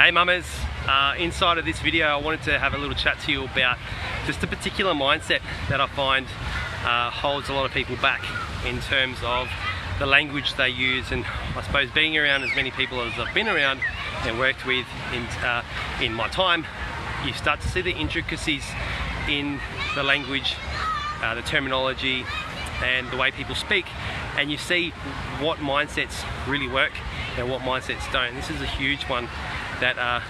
Hey mamas, inside of this video I wanted to have a little chat to you about just a particular mindset that I find holds a lot of people back in terms of the language they use. And I suppose being around as many people as I've been around and worked with in my time, you start to see the intricacies in the language, the terminology and the way people speak, and you see what mindsets really work and what mindsets don't. This is a huge one that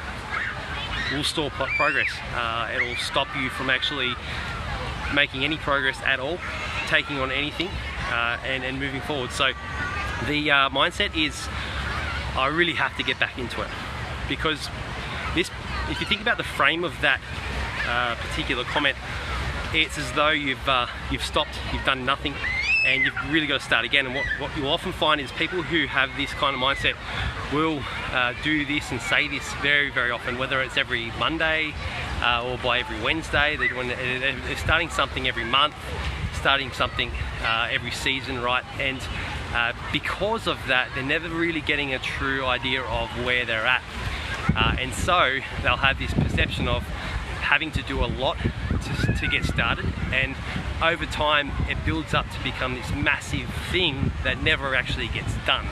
will stall progress. It'll stop you from actually making any progress at all, taking on anything and moving forward. So the mindset is, I really have to get back into it, because this, if you think about the frame of that particular comment, it's as though you've stopped, you've done nothing, and you've really got to start again. And what you'll often find is people who have this kind of mindset will do this and say this very, very often, whether it's every Monday or by every Wednesday. They're starting something every month, starting something every season, right? And because of that, they're never really getting a true idea of where they're at. And so they'll have this perception of having to do a lot to get started, and over time it builds up to become this massive thing that never actually gets done.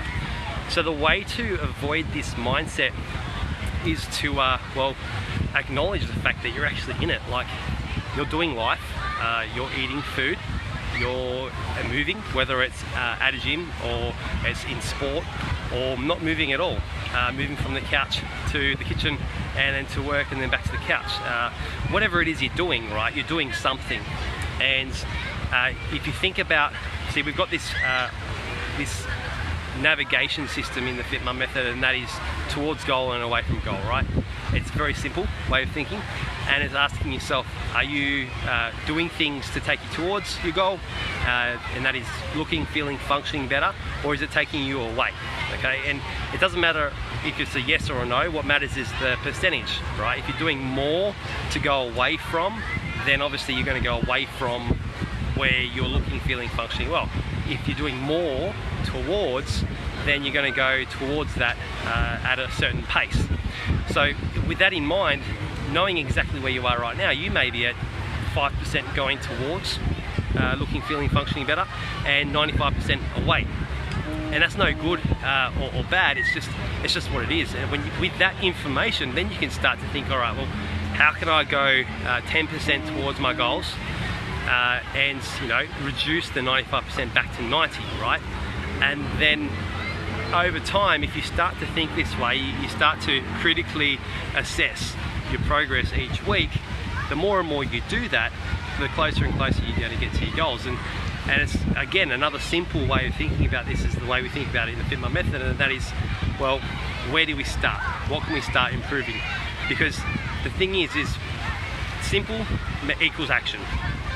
So the way to avoid this mindset is to well, acknowledge the fact that you're actually in it. Like, you're doing life, you're eating food, you're moving, whether it's at a gym or it's in sport, or not moving at all, moving from the couch to the kitchen and then to work and then back to the couch. Whatever it is you're doing, right, you're doing something. And if you think about, see, we've got this this navigation system in the Fit Mum method, and that is towards goal and away from goal, right? It's a very simple way of thinking, and it's asking yourself, are you doing things to take you towards your goal, and that is looking, feeling, functioning better, or is it taking you away? Okay, and it doesn't matter if it's a yes or a no. What matters is the percentage, right? If you're doing more to go away from, then obviously you're going to go away from where you're looking, feeling, functioning well. If you're doing more towards, then you're going to go towards that at a certain pace. So with that in mind, knowing exactly where you are right now, you may be at 5% going towards looking, feeling, functioning better, and 95% away. And that's no good or bad, it's just what it is. And with that information, then you can start to think, all right, well, how can I go 10% towards my goals and, you know, reduce the 95% back to 90, right? And then over time, if you start to think this way, you start to critically assess your progress each week. The more and more you do that, the closer and closer you're going to get to your goals. And it's, again, another simple way of thinking about this is the way we think about it in the Fit Mum method, and that is, well, where do we start? What can we start improving? Because the thing is simple equals action.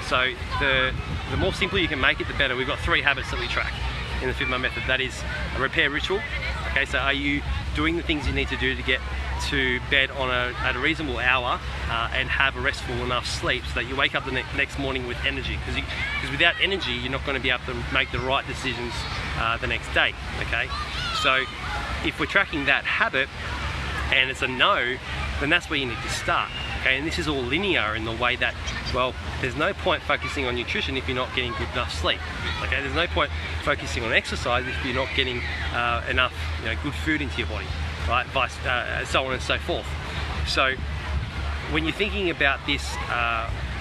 So the more simple you can make it, the better. We've got 3 habits that we track in the Fit Mum method. That is a repair ritual. Okay, so are you doing the things you need to do to get to bed at a reasonable hour and have a restful enough sleep so that you wake up the next morning with energy? Because without energy, you're not going to be able to make the right decisions the next day. Okay, so if we're tracking that habit and it's a no, then that's where you need to start. Okay, and this is all linear in the way that, well, there's no point focusing on nutrition if you're not getting good enough sleep. Okay, there's no point focusing on exercise if you're not getting enough, you know, good food into your body, right? So on and so forth. So when you're thinking about this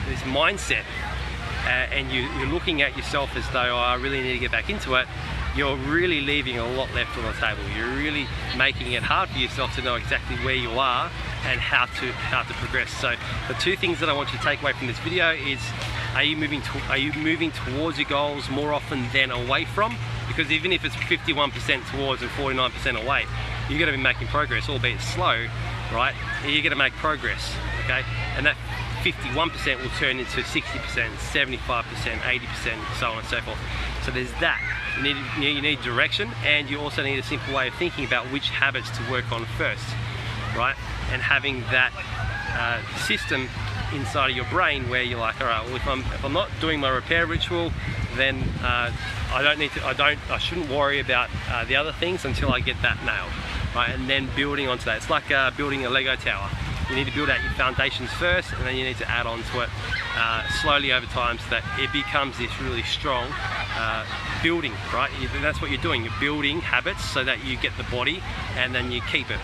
this mindset and you're looking at yourself as though, oh, I really need to get back into it, you're really leaving a lot left on the table. You're really making it hard for yourself to know exactly where you are and how to progress. So the 2 things that I want you to take away from this video is, are you moving towards your goals more often than away from? Because even if it's 51% towards and 49% away, you're going to be making progress, albeit slow, right? You're going to make progress, okay? And that 51% will turn into 60%, 75%, 80%, so on and so forth. So there's that. You need direction, and you also need a simple way of thinking about which habits to work on first, right? And having that system inside of your brain where you're like, all right, well, if I'm not doing my repair ritual, then I shouldn't worry about the other things until I get that nailed. right, and then building onto that. It's like building a Lego tower. You need to build out your foundations first, and then you need to add on to it slowly over time, so that it becomes this really strong building, right? That's what you're doing. You're building habits so that you get the body, and then you keep it.